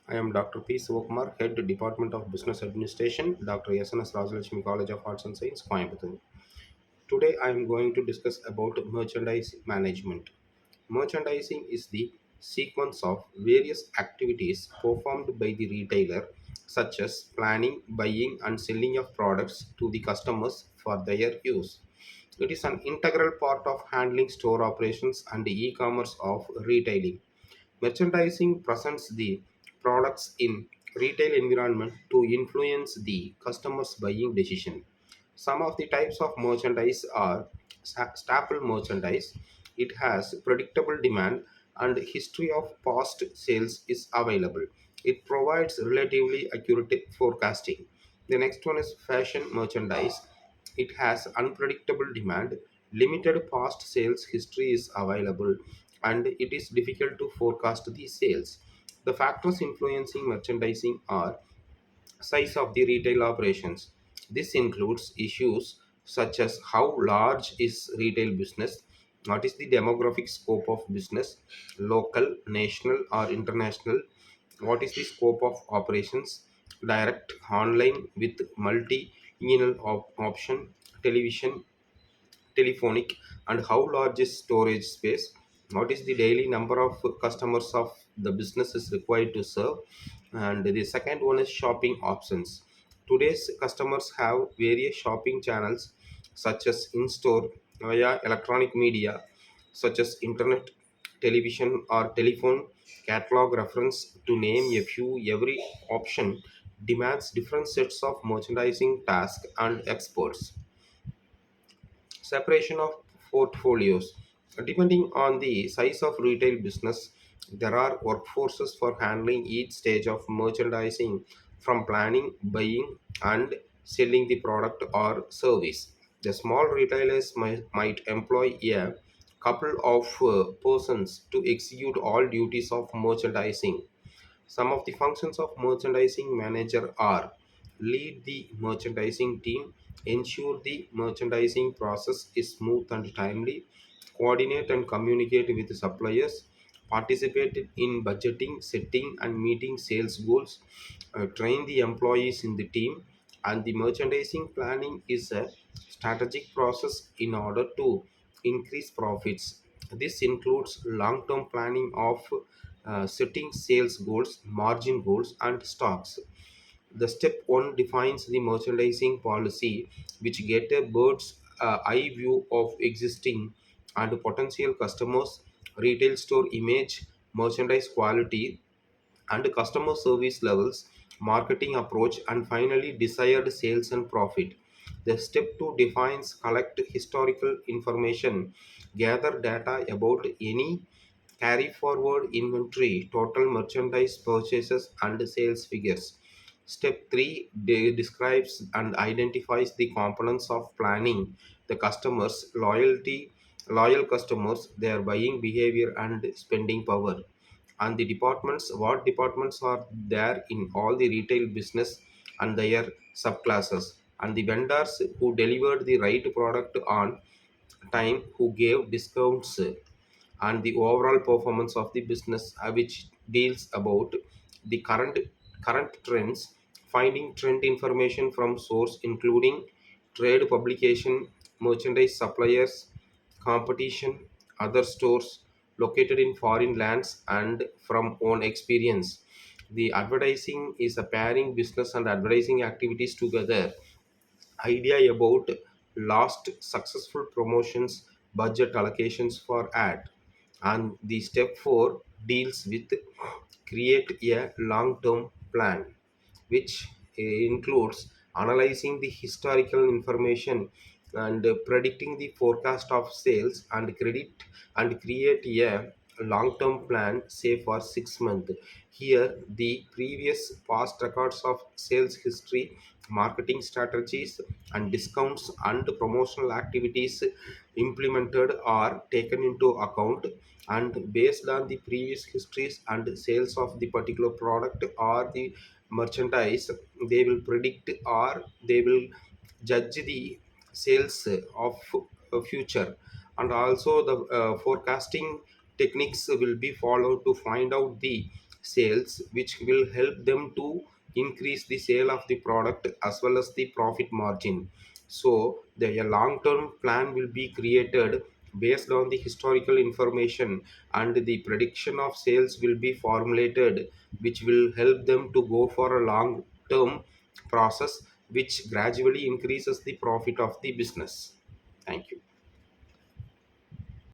I am Dr. P. Sivakumar, Head Department of Business Administration, Dr. S.N.S. Rajalakshmi College of Arts and Science, Coimbatore. Today I am going to discuss about merchandise management. Merchandising is the sequence of various activities performed by the retailer, such as planning, buying, and selling of products to the customers for their use. It is an integral part of handling store operations and the e-commerce of retailing. Merchandising presents the products in retail environment to influence the customer's buying decision. Some of the types of merchandise are staple merchandise. It has predictable demand and history of past sales is available. It provides relatively accurate forecasting. The next one is fashion merchandise. It has unpredictable demand, limited past sales history is available, and it is difficult to forecast the sales. The factors influencing merchandising are size of the retail operations. This includes issues such as how large is retail business, what is the demographic scope of business, local, national, or international, what is the scope of operations, direct, online with multi-channel option, television, telephonic, and how large is storage space, what is the daily number of customers of the business is required to serve. And the second one is shopping options. Today's customers have various shopping channels such as in-store, via electronic media such as internet, television, or telephone, catalog reference to name a few. Every option demands different sets of merchandising tasks and experts. Separation of portfolios. Depending on the size of retail business, there are workforces for handling each stage of merchandising, from planning, buying, and selling the product or service. The small retailers might employ a couple of persons to execute all duties of merchandising. Some of the functions of merchandising manager are: lead the merchandising team, ensure the merchandising process is smooth and timely, coordinate and communicate with suppliers, participate in budgeting, setting and meeting sales goals, train the employees in the team. And the merchandising planning is a strategic process in order to increase profits. This includes long term planning of setting sales goals, margin goals, and stocks. The step one defines the merchandising policy, which get a bird's eye view of existing and potential customers, retail store image, merchandise quality, and customer service levels, marketing approach, and finally desired sales and profit. The step 2 defines collect historical information, gather data about any carry forward inventory, total merchandise purchases, and sales figures. Step 3 describes and identifies the components of planning, the customers, loyal customers, their buying behavior, and spending power. And the departments, what departments are there in all the retail business and their subclasses, and the vendors who delivered the right product on time, who gave discounts, and the overall performance of the business, which deals about the current trends, finding trend information from source including trade publication, merchandise suppliers, competition, other stores located in foreign lands, and from own experience. The advertising is a pairing business and advertising activities together, idea about last successful promotions, budget allocations for ad. And the step 4 deals with create a long term plan, which includes analyzing the historical information and predicting the forecast of sales and credit, and create a long term plan, say for 6 months. Here the previous past records of sales history, marketing strategies, and discounts and promotional activities implemented are taken into account, and based on the previous histories and sales of the particular product or the merchandise, they will predict or they will judge the sales of future. And also the forecasting techniques will be followed to find out the sales, which will help them to increase the sale of the product as well as the profit margin. So the a long term plan will be created based on the historical information, and the prediction of sales will be formulated, which will help them to go for a long term process, which gradually increases the profit of the business. Thank you.